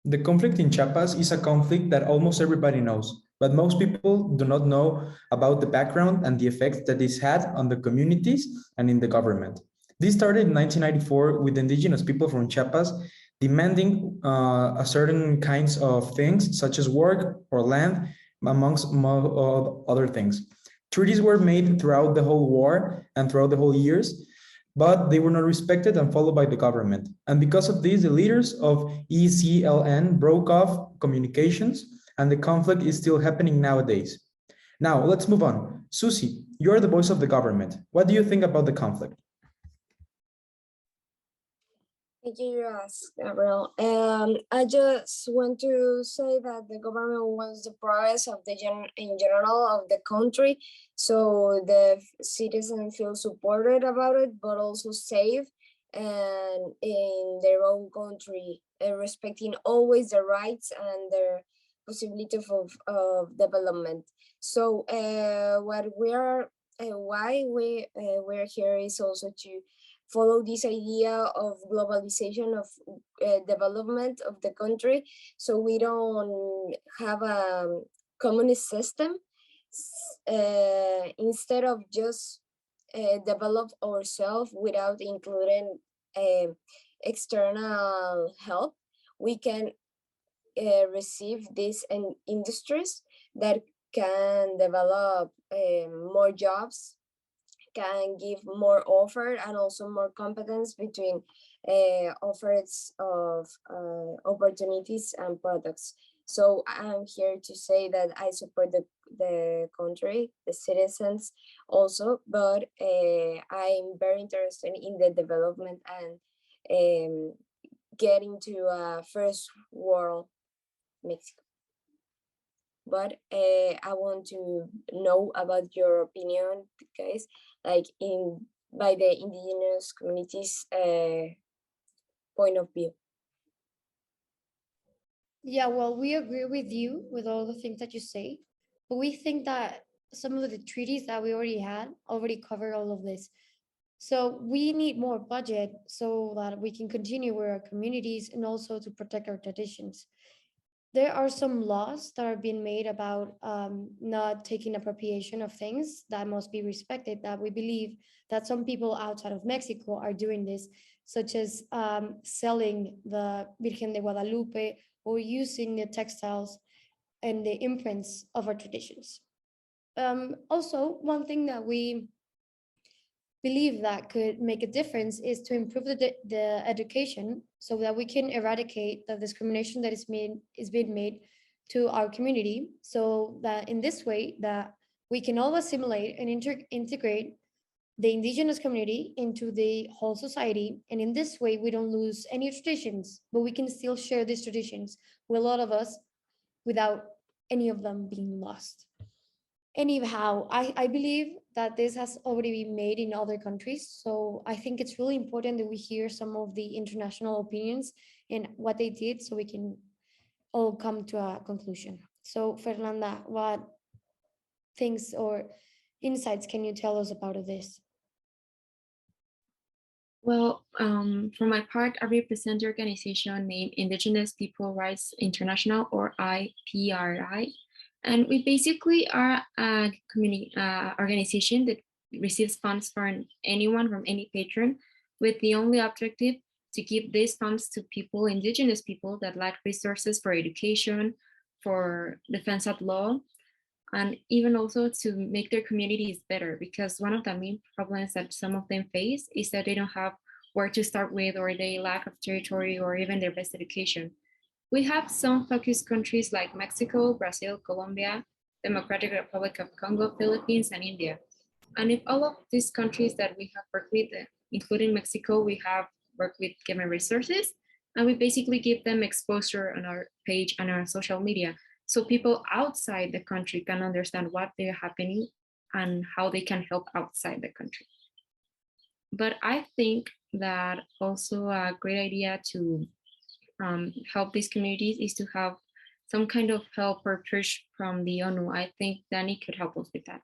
The conflict in Chiapas is a conflict that almost everybody knows, but most people do not know about the background and the effects that this had on the communities and in the government. This started in 1994 with indigenous people from Chiapas demanding a certain kinds of things, such as work or land, amongst other things. Treaties were made throughout the whole war and throughout the whole years, but they were not respected and followed by the government. And because of this, the leaders of ECLN broke off communications, and the conflict is still happening nowadays. Now, let's move on. Susie, you are the voice of the government. What do you think about the conflict? Thank you, Gabriel. I just want to say that the government wants the progress of in general of the country, so the citizens feel supported about it, but also safe and in their own country, respecting always the rights and their possibility of development. So what we are, why we're here is also to follow this idea of globalization of development of the country, so we don't have a communist system, instead of just develop ourselves without including external help. We can receive these industries that can develop more jobs, can give more offer and also more competence between offers of opportunities and products. So I'm here to say that I support the country, the citizens also, but I'm very interested in the development and getting to a first world Mexico. But I want to know about your opinion, guys, like by the indigenous communities point of view. Yeah, well, we agree with you with all the things that you say, but we think that some of the treaties that we already had already cover all of this. So we need more budget so that we can continue with our communities and also to protect our traditions. There are some laws that are being made about not taking appropriation of things that must be respected, that we believe that some people outside of Mexico are doing this, such as selling the Virgen de Guadalupe or using the textiles and the imprints of our traditions. Also, one thing that we believe that could make a difference is to improve the education so that we can eradicate the discrimination that is being made to our community, so that in this way that we can all assimilate and integrate the indigenous community into the whole society, and in this way we don't lose any traditions, but we can still share these traditions with a lot of us without any of them being lost. Anyhow, I believe that this has already been made in other countries. So I think it's really important that we hear some of the international opinions and what they did so we can all come to a conclusion. So Fernanda, what things or insights can you tell us about this? Well, for my part, I represent the organization named Indigenous People Rights International, or IPRI. And we basically are a community organization that receives funds from anyone, from any patron, with the only objective to give these funds to people, indigenous people that lack resources for education, for defense of law, and even also to make their communities better, because one of the main problems that some of them face is that they don't have where to start with, or they lack of territory, or even their best education. We have some focus countries like Mexico, Brazil, Colombia, Democratic Republic of Congo, Philippines, and India. And if all of these countries that we have worked with, including Mexico, we have worked with given resources, and we basically give them exposure on our page and our social media, so people outside the country can understand what they're happening and how they can help outside the country. But I think that also a great idea to help these communities is to have some kind of help or push from the ONU. I think Danny could help us with that.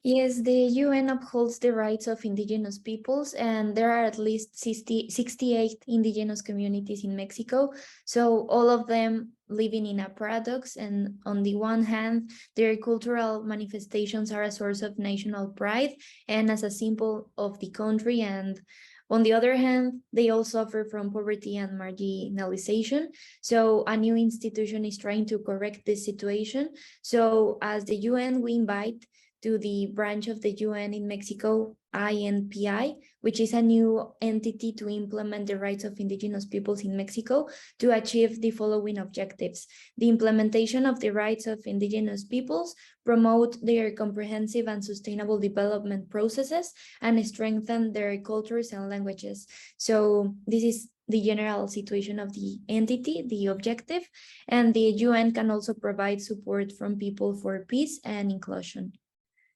Yes, the UN upholds the rights of indigenous peoples, and there are at least 68 indigenous communities in Mexico. So all of them living in a paradox. And on the one hand, their cultural manifestations are a source of national pride and as a symbol of the country. And on the other hand, they all suffer from poverty and marginalization. So a new institution is trying to correct this situation. So as the UN, we invite to the branch of the UN in Mexico, INPI, which is a new entity to implement the rights of indigenous peoples in Mexico to achieve the following objectives: the implementation of the rights of indigenous peoples, promote their comprehensive and sustainable development processes, and strengthen their cultures and languages. So this is the general situation of the entity, the objective, and the UN can also provide support from people for peace and inclusion.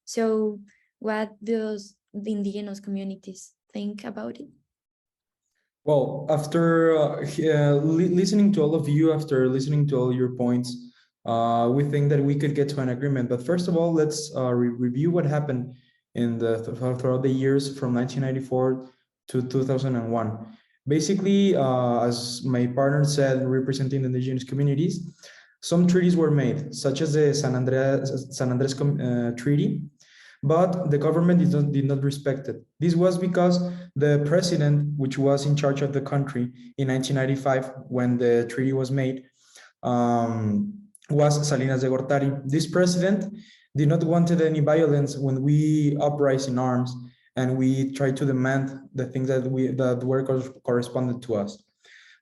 So what does the indigenous communities think about it? Well, after listening to all of you, after listening to all your points, we think that we could get to an agreement. But first of all, let's review what happened in throughout the years from 1994 to 2001. Basically, as my partner said, representing the indigenous communities, some treaties were made, such as the San Andres Treaty, but the government did not respect it. This was because the president, which was in charge of the country in 1995 when the treaty was made, was Salinas de Gortari. This president did not wanted any violence when we uprise in arms and we try to demand the things that were corresponded to us.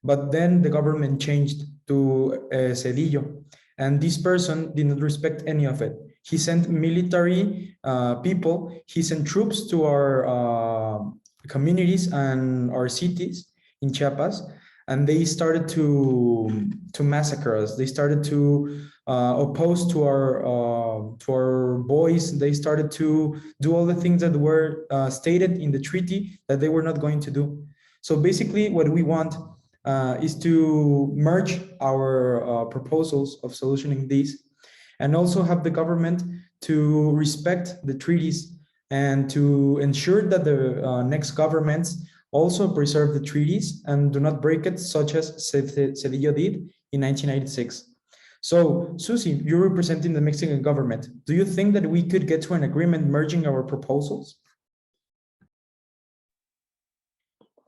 But then the government changed to Cedillo, and this person did not respect any of it. He sent military people, he sent troops to our communities and our cities in Chiapas, and they started to massacre us. They started to oppose to our boys. They started to do all the things that were stated in the treaty that they were not going to do. So basically, what we want is to merge our proposals of solutioning this, and also have the government to respect the treaties and to ensure that the next governments also preserve the treaties and do not break it, such as Cedillo did in 1996. So, Susie, you're representing the Mexican government. Do you think that we could get to an agreement merging our proposals?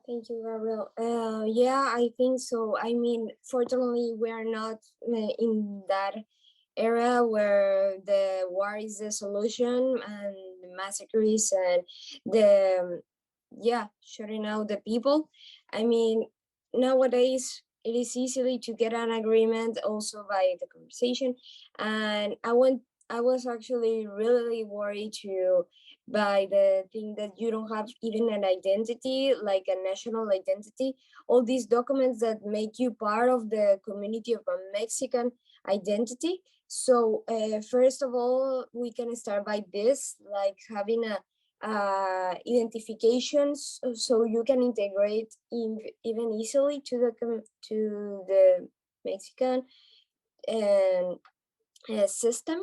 Thank you, Gabriel. Yeah, I think so. I mean, fortunately, we are not in that era where the war is the solution and the massacres and the shutting out the people. I mean, nowadays it is easily to get an agreement also by the conversation, and I was actually really worried to by the thing that you don't have even an identity, like a national identity, all these documents that make you part of the community of a Mexican identity. So first of all, we can start by this, like having a identifications, so you can integrate even easily to the Mexican system,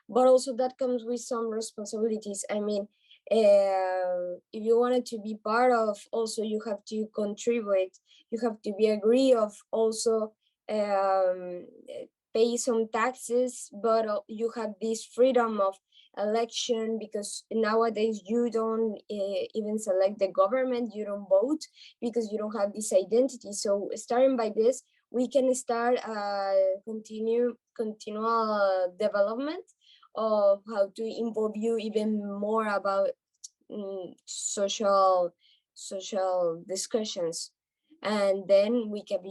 but also that comes with some responsibilities. I mean, if you wanted to be part of, also you have to contribute, you have to be agree of also pay some taxes, but you have this freedom of election, because nowadays you don't even select the government, you don't vote because you don't have this identity. So starting by this, we can start continual development of how to involve you even more about social discussions, and then we can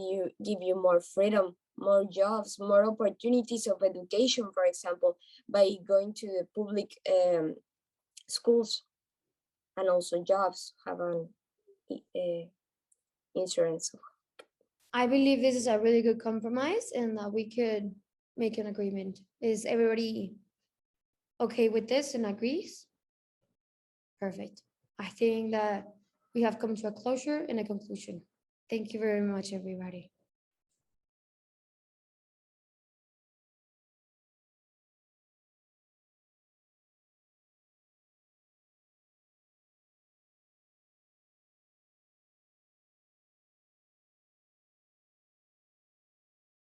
give you more freedom, more jobs, more opportunities of education, for example, by going to the public schools, and also jobs, have an insurance. I believe this is a really good compromise and that we could make an agreement. Is everybody okay with this and agrees? Perfect. I think that we have come to a closure and a conclusion. Thank you very much, everybody.